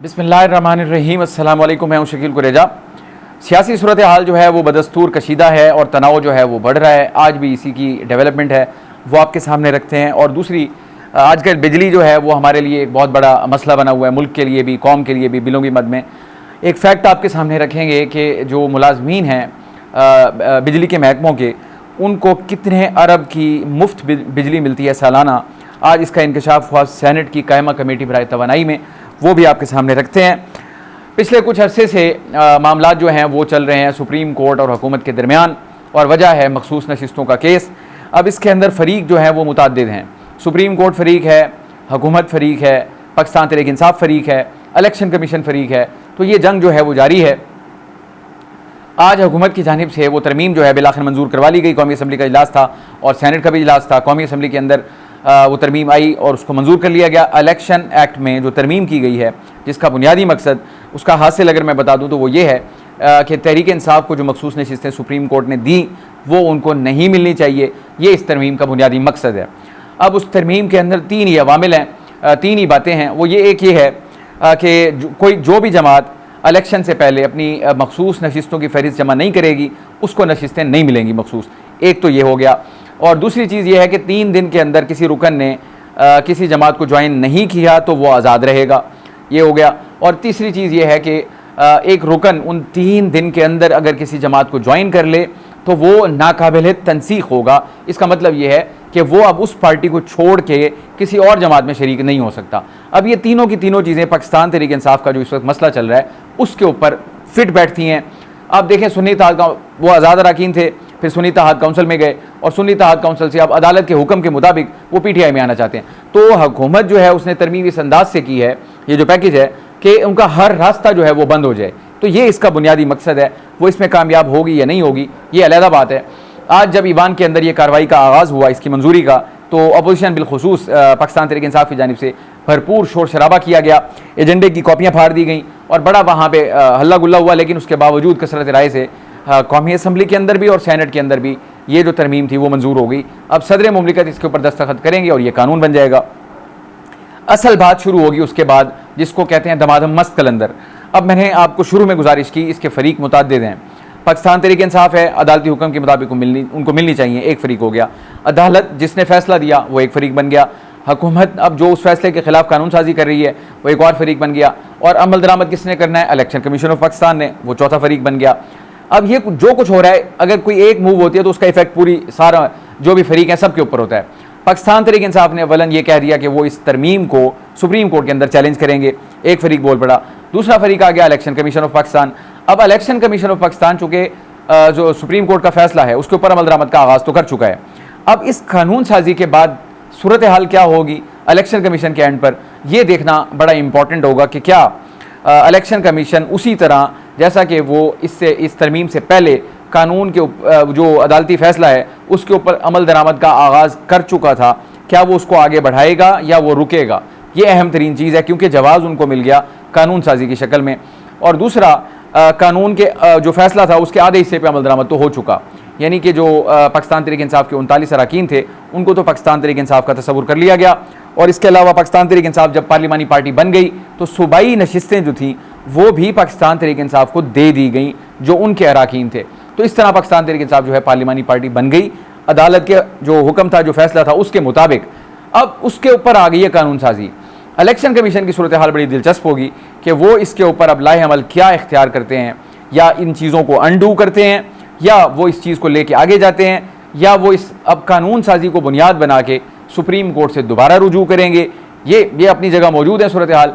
बिस्मिल्लाहिर्रहमानिर्रहीम। अस्सलाम वालेकुम। मैं हूं शकील कुरेजा। सियासी सूरत हाल जो है वो बदस्तूर कशीदा है और तनाव जो है वो बढ़ रहा है। आज भी इसी की डेवलपमेंट है वो आपके सामने रखते हैं। और दूसरी, आजकल बिजली जो है वो हमारे लिए एक बहुत बड़ा मसला बना हुआ है, मुल्क के लिए भी, कौम के लिए भी। बिलों की मद में एक फ़ैक्ट आपके सामने रखेंगे कि जो मुलाजमीन हैं बिजली के महकमों के, उनको कितने अरब की मुफ्त बिजली मिलती है सालाना। आज इसका इंकशाफ हुआ सेनेट की कायमा कमेटी बराए तवानाई में, वो भी आपके सामने रखते हैं। पिछले कुछ अरसे से मामला जो हैं वो चल रहे हैं सुप्रीम कोर्ट और हुकूमत के दरमियान, और वजह है मखसूस नशिस्तों का केस। अब इसके अंदर फ़रीक जो हैं वो मुतअद्दिद हैं। सुप्रीम कोर्ट फ़रीक है, हुकूमत फ़रीक है, पाकिस्तान तहरीक इंसाफ फ़रीक है, इलेक्शन कमीशन फ़रीक है। तो ये जंग जो है वो जारी है। आज हुकूमत की जानिब से वो तरमीम जो है बिलाखिर मंजूर करवा ली गई। कौमी असम्बली का इजलास था और सेनेट का भी इजलास था। कौमी असम्बली के अंदर वो तरमीम आई और उसको मंजूर कर लिया गया। इलेक्शन एक्ट में जो तरमीम की गई है, जिसका बुनियादी मकसद, उसका हासिल अगर मैं बता दूं तो वो ये है कि तहरीक इंसाफ को जो मखसूस नशिस्तें सुप्रीम कोर्ट ने दी वो उनको नहीं मिलनी चाहिए। ये इस तरमीम का बुनियादी मकसद है। अब उस तरमीम के अंदर तीन ही अवामिल हैं, तीन ही बातें हैं। वो ये, एक ये है कि कोई जो भी जमात इलेक्शन से पहले अपनी मखसूस नशिस्तों की फहरिस्त जमा नहीं करेगी उसको नशिस्तें नहीं मिलेंगी मखसूस। एक तो ये हो गया। और दूसरी चीज़ ये है कि 3 दिन के अंदर किसी रुकन ने किसी जमात को ज्वाइन नहीं किया तो वो आज़ाद रहेगा, ये हो गया। और तीसरी चीज़ ये है कि एक रुकन उन 3 दिन के अंदर अगर किसी जमात को ज्वाइन कर ले तो वो नाकाबिल तनसीख होगा। इसका मतलब ये है कि वो अब उस पार्टी को छोड़ के किसी और जमात में शरीक नहीं हो सकता। अब ये तीनों की तीनों चीज़ें पाकिस्तान तहरीक इंसाफ का जो इस वक्त मसला चल रहा है उसके ऊपर फिट बैठती हैं। आप देखें, सुन्नी इत्तेहाद वो आज़ाद अरकान थे, फिर सुन्नी इत्तेहाद काउंसिल में गए और सुन्नी इत्तेहाद काउंसिल से अब अदालत के हुक्म के मुताबिक वो पीटीआई में आना चाहते हैं। तो हुकूमत जो है उसने तरमीम इस अंदाज से की है, ये जो पैकेज है, कि उनका हर रास्ता जो है वो बंद हो जाए। तो ये इसका बुनियादी मकसद है। वो इसमें कामयाब होगी या नहीं होगी ये अलहदा बात है। आज जब ईवान के अंदर ये कार्रवाई का आगाज़ हुआ इसकी मंजूरी का, तो अपोजिशन बिलखुसूस पाकिस्तान तहरीक इंसाफ की जानिब से भरपूर शोर शराबा किया गया, एजेंडे की कॉपियाँ फाड़ दी गई और बड़ा वहाँ पे हल्ला गुल्ला हुआ। लेकिन उसके बावजूद कसरत राय से कौमी असम्बली के अंदर भी और सेनेट के अंदर भी ये जो तरमीम थी वो मंजूर हो गई। अब सदर मुमलिकत इसके ऊपर दस्तखत करेंगे और ये कानून बन जाएगा। असल बात शुरू होगी उसके बाद, जिसको कहते हैं दमादम मस्त कलंदर। अब मैंने आपको शुरू में गुजारिश की, इसके फ़रीक मुतअद्दिद हैं। पाकिस्तान तहरीक इंसाफ है, अदालती हुक्म के मुताबिक उनको मिलनी चाहिए, एक फ़रीक हो गया। अदालत जिसने फ़ैसला दिया वो एक फ़रीक बन गया। हुकूमत अब जो उस फैसले के खिलाफ कानून साजी कर रही है वो एक और फ़रीक बन गया। और अमल दरामद किसने करना है? इलेक्शन कमीशन ऑफ पाकिस्तान ने, वो चौथा फ़रीक बन गया। अब ये जो कुछ हो रहा है, अगर कोई एक मूव होती है तो उसका इफेक्ट पूरी सारा जो भी फ़रीक है सब के ऊपर होता है। पाकिस्तान तहरीक इंसाफ ने अवलन ये कह दिया कि वो इस तरमीम को सुप्रीम कोर्ट के अंदर चैलेंज करेंगे, एक फ़रीक बोल पड़ा। दूसरा फ़रीक आ गया इलेक्शन कमीशन ऑफ पाकिस्तान। अब इलेक्शन कमीशन ऑफ पाकिस्तान चूँकि जो सुप्रीम कोर्ट का फैसला है उसके ऊपर अमल दरामद का आगाज़ तो कर चुका है। अब इस कानून साजी के बाद सूरत हाल क्या होगी इलेक्शन कमीशन के एंड पर, यह देखना बड़ा इंपॉर्टेंट होगा कि क्या इलेक्शन कमीशन उसी तरह जैसा कि वो इस तरमीम से पहले कानून के जो अदालती फ़ैसला है उसके ऊपर अमल दरामद का आगाज़ कर चुका था, क्या वो उसको आगे बढ़ाएगा या वो रुकेगा? ये अहम तरीन चीज़ है, क्योंकि जवाज़ उनको मिल गया कानून साजी की शक्ल में। और दूसरा, कानून के जो फ़ैसला था उसके आधे हिस्से पे अमल दरामद तो हो चुका, यानी कि जो पाकिस्तान तहरीक इंसाफ के 39 अरकान थे उनको तो पाकिस्तान तहरीक इंसाफ का तस्वुर कर लिया गया। और इसके अलावा पाकिस्तान तहरीक इंसाफ जब पार्लिमानी पार्टी बन गई तो सूबाई नशिस्तें जो थीं वो भी पाकिस्तान तहरीक इंसाफ को दे दी गई जो उनके अरकान थे। तो इस तरह पाकिस्तान तहरीक इंसाफ जो है पार्लिमानी पार्टी बन गई, अदालत के जो हुक्म था, जो फैसला था उसके मुताबिक। अब उसके ऊपर आ गई है कानून साजी। इलेक्शन कमीशन की सूरत हाल बड़ी दिलचस्प होगी कि वो इसके ऊपर अब लाए अमल क्या इख्तियार करते हैं, या इन चीज़ों को अनडू करते हैं, या वो इस चीज़ को लेके आगे जाते हैं, या वो इस अब कानून साजी को बुनियाद बना के सुप्रीम कोर्ट से दोबारा रुजू करेंगे। ये अपनी जगह मौजूद है सूरत हाल।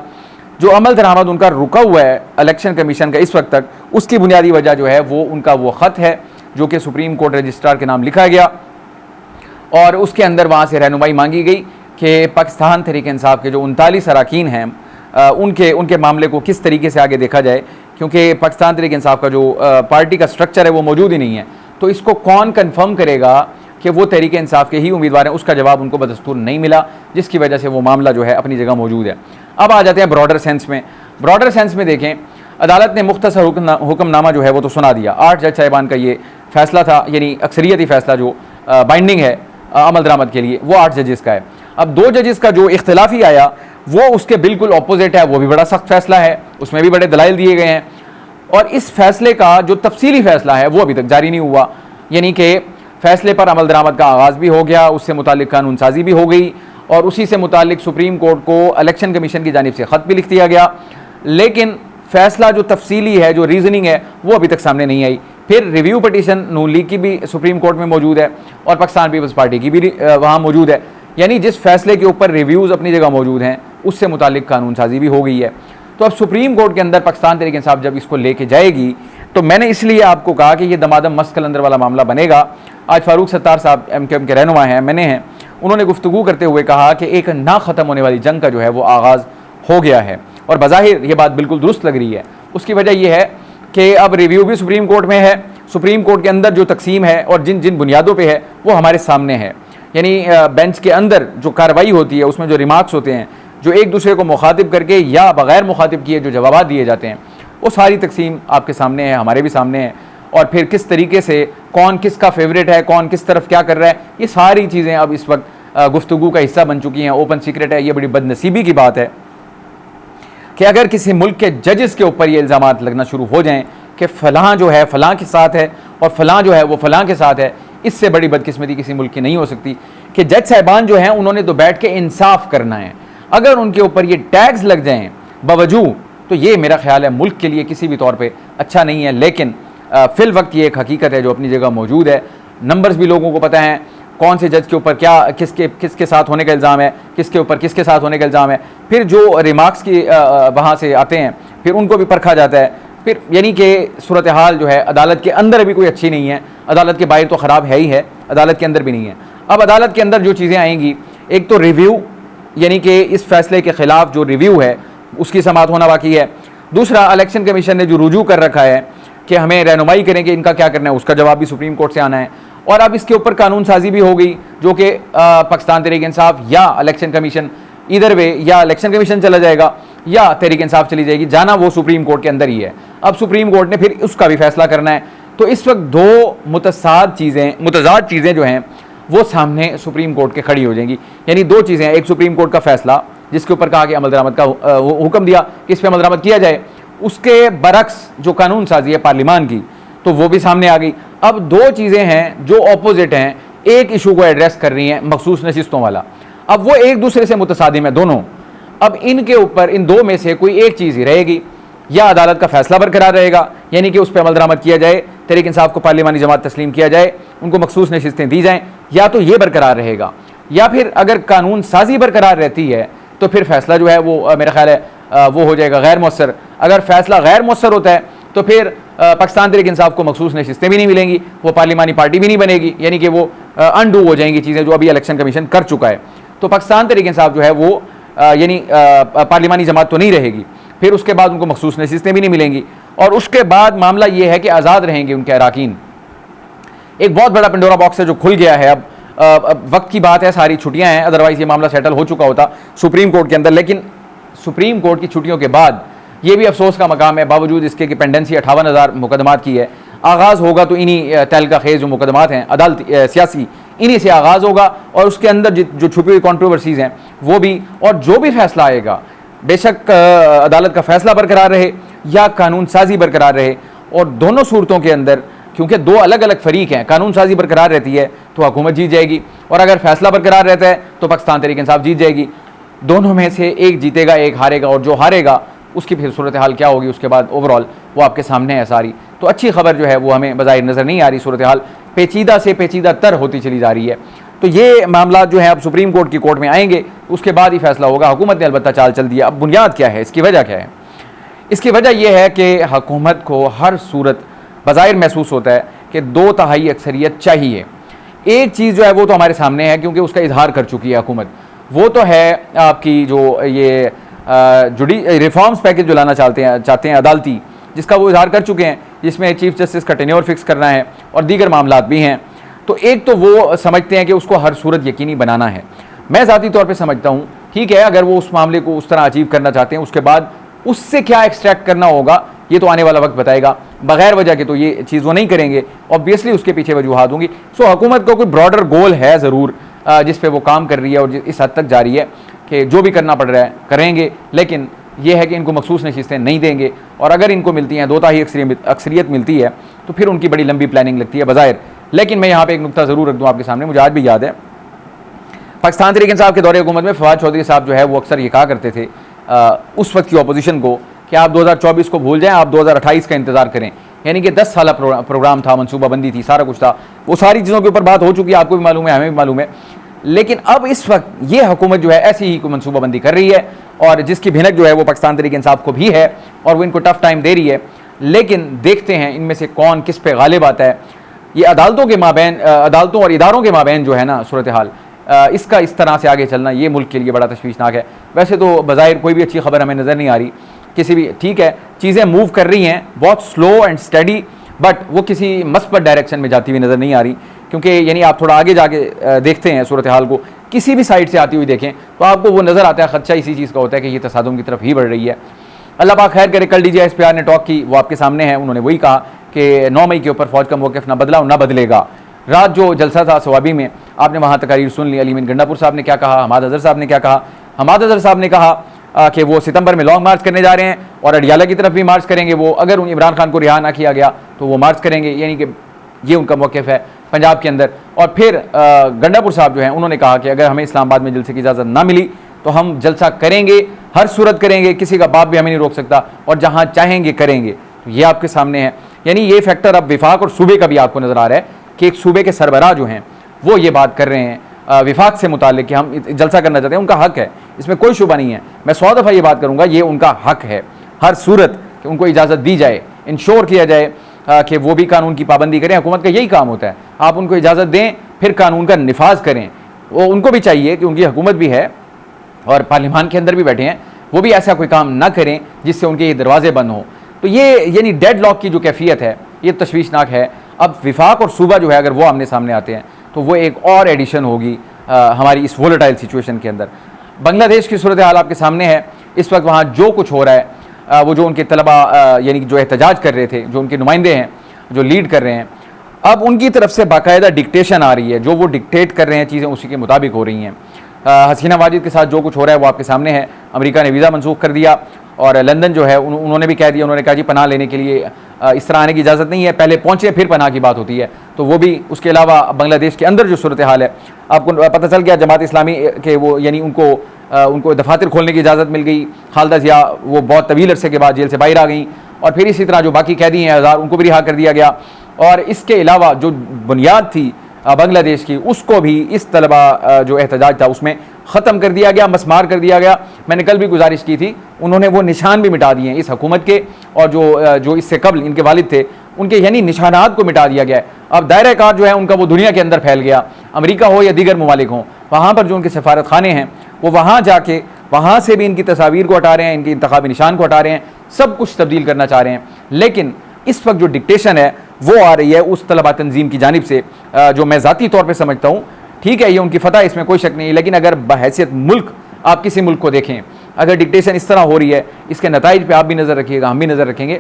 जो अमल दरामद उनका रुका हुआ है इलेक्शन कमीशन का इस वक्त तक, उसकी बुनियादी वजह जो है वो उनका वो ख़त है जो कि सुप्रीम कोर्ट रजिस्ट्रार के नाम लिखा गया और उसके अंदर वहाँ से रहनुमाई मांगी गई कि पाकिस्तान तहरीक इंसाफ के जो 39 अरकान हैं उनके मामले को किस तरीके से आगे देखा जाए, क्योंकि पाकिस्तान तहरीक इंसाफ का जो पार्टी का स्ट्रक्चर है वो मौजूद ही नहीं है। तो इसको कौन कन्फर्म करेगा कि वो तहरीक इंसाफ के ही उम्मीदवार हैं? उसका जवाब उनको बदस्तूर नहीं मिला, जिसकी वजह से वो मामला जो है अपनी जगह मौजूद है। अब आ जाते हैं ब्रॉडर सेंस में। ब्रॉडर सेंस में देखें, अदालत ने मुख्तसर हुक्मनामा जो है वो तो सुना दिया। 8 जज साहिबान का ये फैसला था, यानी अक्सरियती फैसला जो बाइंडिंग है अमल दरामद के लिए, वो 8 जजेस का है। अब 2 जजेस का जो इख्तिलाफी आया वो उसके बिल्कुल ऑपोजिट है, वो भी बड़ा सख्त फैसला है, उसमें भी बड़े दलाइल दिए गए हैं। और इस फैसले का जो तफसीली फैसला है वो अभी तक जारी नहीं हुआ, यानी कि फैसले पर अमल दरामद का आगाज़ भी हो गया, उससे मुतालिक कानून साजी भी हो गई और उसी से मुतालिक सुप्रीम कोर्ट को इलेक्शन कमीशन की जानिब से ख़त भी लिख दिया गया, लेकिन फैसला जो तफसीली है, जो रीज़निंग है, वो अभी तक सामने नहीं आई। फिर रिव्यू पटिशन नून लीग की भी सुप्रीम कोर्ट में मौजूद है और पाकिस्तान पीपल्स पार्टी की भी वहाँ मौजूद है, यानी जिस फैसले के ऊपर रिव्यूज़ अपनी जगह मौजूद हैं उससे मुतालिक कानून साजी भी हो गई है। तो अब सुप्रीम कोर्ट के अंदर पाकिस्तान तहरीक इंसाफ जब इसको लेके जाएगी, तो मैंने इसलिए आपको कहा कि ये दमादम मस्त कलंदर वाला मामला बनेगा। आज फारूक सत्तार साहब MKM के रहनुमा हैं, मैंने हैं, उन्होंने गुफ्तगू करते हुए कहा कि एक ना ख़त्म होने वाली जंग का जो है वो आगाज़ हो गया है और बज़ाहिर ये बात बिल्कुल दुरुस्त लग रही है। उसकी वजह यह है कि अब रिव्यू भी सुप्रीम कोर्ट में है, सुप्रीम कोर्ट के अंदर जो तकसीम है और जिन जिन बुनियादों पे है वो हमारे सामने है, यानी बेंच के अंदर जो कार्रवाई होती है उसमें जो रिमार्क्स होते हैं, जो एक दूसरे को मुखातिब करके या बग़ैर मुखातिब किए जो जवाब दिए जाते हैं, वो सारी तकसीम आपके सामने है, हमारे भी सामने है। और फिर किस तरीके से कौन किसका फेवरेट है, कौन किस तरफ क्या कर रहा है, ये सारी चीज़ें अब इस वक्त गुफ्तगू का हिस्सा बन चुकी हैं, ओपन सीक्रेट है। ये बड़ी बदनसीबी की बात है कि अगर किसी मुल्क के जजेस के ऊपर ये इल्ज़ामात लगना शुरू हो जाएं कि फ़लाँ जो है फ़लाँ के साथ है और फ़लाँ जो है वो फ़लाँ के साथ है, इससे बड़ी बदकिस्मती किसी मुल्क की नहीं हो सकती कि जज साहिबान जो हैं उन्होंने तो बैठ के इंसाफ करना है। अगर उनके ऊपर ये टैग्स लग जाएँ बावजूद, तो ये मेरा ख्याल है मुल्क के लिए किसी भी तौर पर अच्छा नहीं है। लेकिन फिल वक्त ये एक हकीकत है जो अपनी जगह मौजूद है। नंबर्स भी लोगों को पता है कौन से जज के ऊपर क्या किसके साथ होने का इल्ज़ाम है, किसके ऊपर किसके साथ होने का इल्ज़ाम है। फिर जो रिमार्क्स की वहाँ से आते हैं फिर उनको भी परखा जाता है। फिर यानी कि सूरत हाल जो है अदालत के अंदर अभी कोई अच्छी नहीं है, अदालत के बाहर तो ख़राब है ही है, अदालत के अंदर भी नहीं है। अब अदालत के अंदर जो चीज़ें आएंगी, एक तो रिव्यू, यानी कि इस फैसले के ख़िलाफ़ जो रिव्यू है उसकी समाअत होना बाकी है। दूसरा, इलेक्शन कमीशन ने जो रुजू कर रखा है कि हमें रहनुमाई करें कि इनका क्या करना है, उसका जवाब भी सुप्रीम कोर्ट से आना है। और अब इसके ऊपर कानून साजी भी हो गई जो कि पाकिस्तान तहरीक इंसाफ या इलेक्शन कमीशन, इधर वे या इलेक्शन कमीशन चला जाएगा या तहरीक इंसाफ चली जाएगी, जाना वो सुप्रीम कोर्ट के अंदर ही है। अब सुप्रीम कोर्ट ने फिर उसका भी फैसला करना है। तो इस वक्त दो मुतजाद चीज़ें जो हैं वो सामने सुप्रीम कोर्ट के खड़ी हो जाएंगी, यानी दो चीज़ें हैं। एक सुप्रीम कोर्ट का फैसला जिसके ऊपर कहा कि अमल दरामद का हुक्म दिया कि इस पर अमल दरामद किया जाए, उसके बरक्स जो कानून साजी है पार्लियामान की, तो वो भी सामने आ गई। अब दो चीज़ें हैं जो ऑपोजिट हैं, एक इशू को एड्रेस कर रही हैं, मखसूस नशिस्तों वाला। अब वो एक दूसरे से मुतसादिम है दोनों। अब इनके ऊपर इन दो में से कोई एक चीज़ ही रहेगी, या अदालत का फैसला बरकरार रहेगा यानी कि उस पर अमल दरामद किया जाए, तहरीक इंसाफ को पार्लियामानी जमात तस्लीम किया जाए, उनको मखसूस नशिस्तें दी जाएँ, या तो ये बरकरार रहेगा। या फिर अगर कानून साजी बरकरार रहती है तो फिर फैसला जो है वो मेरा ख्याल है वो हो जाएगा गैर मौसर। अगर फैसला गैर मौसर होता है तो फिर पाकिस्तान तहरीक इंसाफ को मखसूस नशिस्तें भी नहीं मिलेंगी, वो पार्लियामानी पार्टी भी नहीं बनेगी, यानी कि वो अनडू हो जाएंगी चीज़ें जो अभी इलेक्शन कमीशन कर चुका है। तो पाकिस्तान तहरीक इंसाफ जो है वो यानी पार्लियामानी जमात तो नहीं रहेगी, फिर उसके बाद उनको मखसूस नशिस्तें भी नहीं मिलेंगी और उसके बाद मामला ये है कि आज़ाद रहेंगे उनके अराकीन। एक बहुत बड़ा पंडोरा बॉक्स है जो खुल गया है। अब वक्त की बात है, सारी छुट्टियाँ हैं, अदरवाइज़ ये मामला सेटल हो चुका होता सुप्रीम कोर्ट के अंदर। लेकिन सुप्रीम कोर्ट की छुट्टियों के बाद ये भी अफसोस का मकाम है, बावजूद इसके कि पेंडेंसी 58,000 मुकदमात की है, आगाज़ होगा तो इन्हीं तहलका खेज जो मुकदमात हैं अदालती सियासी, इन्हीं से आगाज़ होगा और उसके अंदर जो छुपी हुई कॉन्ट्रोवर्सीज़ हैं वो भी, और जो भी फैसला आएगा बेशक अदालत का फैसला बरकरार रहे या कानून साजी बरकरार रहे, और दोनों सूरतों के अंदर क्योंकि दो अलग अलग फरीक हैं, कानून साजी बरकरार रहती है तो हुकूमत जीत जाएगी और अगर फैसला बरकरार रहता है तो पाकिस्तान तहरीक इंसाफ जीत जाएगी। दोनों में से एक जीतेगा, एक हारेगा, और जो हारेगा उसकी फिर सूरत हाल क्या होगी उसके बाद ओवरऑल वो आपके सामने है सारी। तो अच्छी खबर जो है वो हमें बज़ाहिर नज़र नहीं आ रही, सूरत हाल पेचीदा से पेचीदा तर होती चली जा रही है। तो ये मामला जो है अब सुप्रीम कोर्ट की कोर्ट में आएंगे, उसके बाद ही फैसला होगा। हुकूमत ने अलबत्ता चाल चल दिया। अब बुनियाद क्या है, इसकी वजह क्या है? इसकी वजह यह है कि हुकूमत को हर सूरत बज़ाहिर महसूस होता है कि 2/3 अक्सरियत चाहिए। एक चीज़ जो है वो तो हमारे सामने है क्योंकि उसका इजहार कर चुकी है हुकूमत, वो तो है आपकी जो ये रिफॉर्म्स पैकेज जो लाना चाहते हैं अदालती, जिसका वो इजहार कर चुके हैं, जिसमें चीफ जस्टिस का टेन्योर फिक्स करना है और दीगर मामलात भी हैं। तो एक तो वो समझते हैं कि उसको हर सूरत यकीनी बनाना है। मैं ज़ाती तौर पे समझता हूँ ठीक है, अगर वो उस मामले को उस तरह अचीव करना चाहते हैं, उसके बाद उससे क्या एक्सट्रैक्ट करना होगा ये तो आने वाला वक्त बताएगा। बगैर वजह के तो ये चीज़ वो नहीं करेंगे, ऑब्वियसली उसके पीछे वजूहात होंगी। सो हुकूमत को कोई ब्रॉडर गोल है ज़रूर जिस पे वो काम कर रही है और इस हद तक जारी है। कि जो भी करना पड़ रहा है करेंगे, लेकिन ये है कि इनको मखसूस नशिस्तें नहीं देंगे, और अगर इनको मिलती हैं, दोताही अक्सरियत मिलती है, तो फिर उनकी बड़ी लंबी प्लानिंग लगती है बज़ाहिर। लेकिन मैं यहाँ पर एक नुकता ज़रूर रख दूँ आपके सामने, मुझे आज भी याद है पाकिस्तान तहरीक इंसाफ के दौरे हुकूमत में फवाद चौधरी साहब जो है वो अक्सर ये कहा करते थे उस वक्त की अपोजिशन को कि आप 2024 को भूल जाएं, आप 2028 का इंतजार करें। यानी कि 10 साल प्रोग्राम था, मनसूबाबंदी थी, सारा कुछ था, वो सारी चीज़ों के ऊपर बात हो चुकी है, आपको भी मालूम है, हमें भी मालूम है। लेकिन अब इस वक्त ये हुकूमत जो है ऐसी ही कोई मनसूबाबंदी कर रही है, और जिसकी भिनक जो है वो पाकिस्तान तहरीक इंसाफ को भी है, और वो इनको टफ टाइम दे रही है। लेकिन देखते हैं इनमें से कौन किस पे गालिब आता है। ये अदालतों के माबैन, अदालतों और इदारों के माबैन जो है ना सूरत हाल, इसका इस तरह से आगे चलना ये मुल्क के लिए बड़ा तशवीशनाक है। वैसे तो बज़ाहिर कोई भी अच्छी खबर हमें नज़र नहीं आ रही किसी भी, ठीक है चीज़ें मूव कर रही हैं बहुत स्लो एंड स्टडी, बट वो किसी मस्बत डायरेक्शन में जाती हुई नज़र नहीं आ रही। क्योंकि यानी आप थोड़ा आगे जाके देखते हैं सूरत हाल को, किसी भी साइड से आती हुई देखें तो आपको वो नज़र आता है, खदशा इसी चीज़ का होता है कि ये तसादुम की तरफ ही बढ़ रही है। अल्लाह पाक खैर करे। कल DGSPR ने टॉक की, वो आपके सामने है, उन्होंने वही कहा कि 9 मई के ऊपर फ़ौज का मौक़िफ़ ना बदला और ना बदलेगा। रात जो जलसा था सवाबी में, आपने वहाँ तकारीर सुन ली, अलीमीन गंडापुर साहब ने क्या कहा, हमाद अज़हर साहब ने क्या कहा। हमाद अज़हर साहब ने कहा कि वो सितंबर में लॉन्ग मार्च करने जा रहे हैं और अडियाला की तरफ भी मार्च करेंगे। वो अगर उन इमरान खान को रिहा ना किया गया तो वो मार्च करेंगे, यानी कि ये उनका मौक़िफ़ है पंजाब के अंदर। और फिर गंडापुर साहब जो हैं उन्होंने कहा कि अगर हमें इस्लामाबाद में जलसे की इजाज़त ना मिली तो हम जलसा करेंगे, हर सूरत करेंगे, किसी का बाप भी हमें नहीं रोक सकता, और जहाँ चाहेंगे करेंगे। तो ये आपके सामने है। यानी ये फैक्टर अब विफाक और सूबे का भी आपको नज़र आ रहा है कि एक सूबे के सरबराह जो हैं वो ये बात कर रहे हैं विफाक से मुताल्लिक कि हम जलसा करना चाहते हैं। उनका हक है, इसमें कोई शुबा नहीं है। मैं 100 दफ़ा ये बात करूँगा, ये उनका हक है हर सूरत कि उनको इजाज़त दी जाए, इंश्योर किया जाए कि वो भी कानून की पाबंदी करें। हुकूमत का यही काम होता है, आप उनको इजाज़त दें, फिर कानून का निफाज करें। वो उनको भी चाहिए कि उनकी हुकूमत भी है और पार्लियामान के अंदर भी बैठे हैं, वो भी ऐसा कोई काम ना करें जिससे उनके ये दरवाजे बंद हों। तो ये यानी डेड लॉक की जो कैफियत है ये तशवीशनाक है। अब विफाक और सूबा जो है अगर वो आमने सामने आते हैं तो वो एक और एडिशन होगी हमारी इस वोलेटाइल सिचुएशन के अंदर। बांग्लादेश की सूरत हाल आपके सामने है। इस वक्त वहाँ जो कुछ हो रहा है, वो जो उनके तलबा यानी जो एहतजाज कर रहे थे, जो उनके नुमाइंदे हैं जो लीड कर रहे हैं, अब उनकी तरफ से बाकायदा डिक्टेशन आ रही है, जो वो डिक्टेट कर रहे हैं चीज़ें उसी के मुताबिक हो रही हैं। हसीना वाजिद के साथ जो कुछ हो रहा है वो आपके सामने है। अमेरिका ने वीज़ा मनसूख कर दिया, और लंदन जो है उन्होंने भी कह दिया, उन्होंने कहा जी पनाह लेने के लिए इस तरह आने की इजाज़त नहीं है, पहले पहुँचे फिर पनाह की बात होती है। तो वो भी, उसके अलावा बांग्लादेश के अंदर जो सूरत हाल है, आपको पता चल गया जमात इस्लामी के वो यानी उनको दफातर खोलने की इजाज़त मिल गई। खालदा ज़िया वो बहुत तवील अरसे के बाद जेल से बाहर आ गई, और फिर इसी तरह जो बाकी कैदी हैं 1000 उनको भी रिहा कर दिया गया। और इसके अलावा जो बुनियाद थी बांग्लादेश की, उसको भी इस तलबा जो एहतजाज था उसमें ख़त्म कर दिया गया, मसमार कर दिया गया। मैंने कल भी गुजारिश की थी, उन्होंने वो निशान भी मिटा दिए हैं इस हुकूमत के, और जो इससे कबल इनके वालिद थे उनके यानी निशानात को मिटा दिया गया है। अब दायरा कार जो है उनका वो दुनिया के अंदर फैल गया, अमेरिका हो या दीगर ममालिक हों, वहाँ पर जो उनके सफारत खाने हैं वो वहाँ जाके वहाँ से भी इनकी तस्वीर को हटा रहे हैं, इनके इंतखाबी निशान को हटा रहे हैं, सब कुछ तब्दील करना चाह रहे हैं। लेकिन इस वक्त जो डिक्टेशन है वो आ रही है उस तलबा तंजीम की जानिब से, जो मैं ज़ाती तौर पर समझता हूँ, ठीक है ये उनकी फतह, इसमें कोई शक नहीं है। लेकिन अगर बहैसियत मुल्क आप किसी मुल्क को देखें, अगर डिक्टेशन इस तरह हो रही है, इसके नताइज पे आप भी नज़र रखिएगा, हम भी नज़र रखेंगे।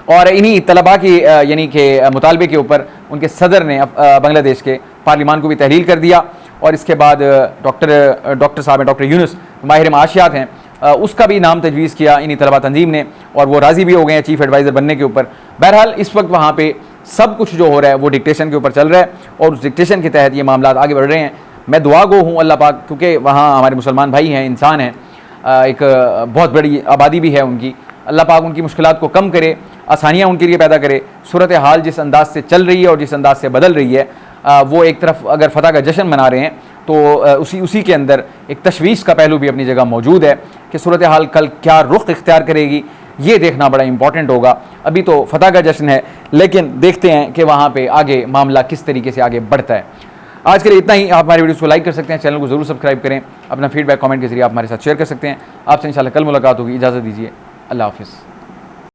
और इन्हीं तलबा की यानी कि मुतालबे के ऊपर उनके सदर ने बांग्लादेश के पार्लियामान को भी तहलील कर दिया, और इसके बाद डॉक्टर साहब हैं, डॉक्टर यूनुस माहिर माशियात हैं, उसका भी नाम तजवीज़ किया इन्हीं तलबा तंजीम ने, और वो राज़ी भी हो गए हैं चीफ़ एडवाइज़र बनने के ऊपर। बहरहाल इस वक्त वहाँ पे सब कुछ जो हो रहा है वो डिक्टेशन के ऊपर चल रहा है, और उस डिक्टेशन के तहत ये मामला आगे बढ़ रहे हैं। मैं दुआ गो हूँ अल्लाह पाक, क्योंकि वहाँ हमारे मुसलमान भाई हैं, इंसान हैं, एक बहुत बड़ी आबादी भी है उनकी। अल्लाह पाक उनकी मुश्किलात को कम करे, आसानियाँ उनके लिए पैदा करे। सूरत हाल जिस अंदाज से चल रही है और जिस अंदाज से बदल रही है, वो एक तरफ अगर फतह का जश्न मना रहे हैं तो उसी के अंदर एक तशवीश का पहलू भी अपनी जगह मौजूद है कि सूरत हाल कल क्या रुख इख्तियार करेगी, ये देखना बड़ा इंपॉर्टेंट होगा। अभी तो फतह का जश्न है, लेकिन देखते हैं कि वहाँ पे आगे मामला किस तरीके से आगे बढ़ता है। आज के लिए इतना ही। आप हमारी वीडियोस को लाइक कर सकते हैं, चैनल को ज़रूर सब्सक्राइब करें, अपना फीडबैक कमेंट के जरिए आप हमारे साथ शेयर कर सकते हैं। आपसे इंशाल्लाह कल मुलाकात होगी। इजाज़त दीजिए, अल्लाह हाफ़िज़।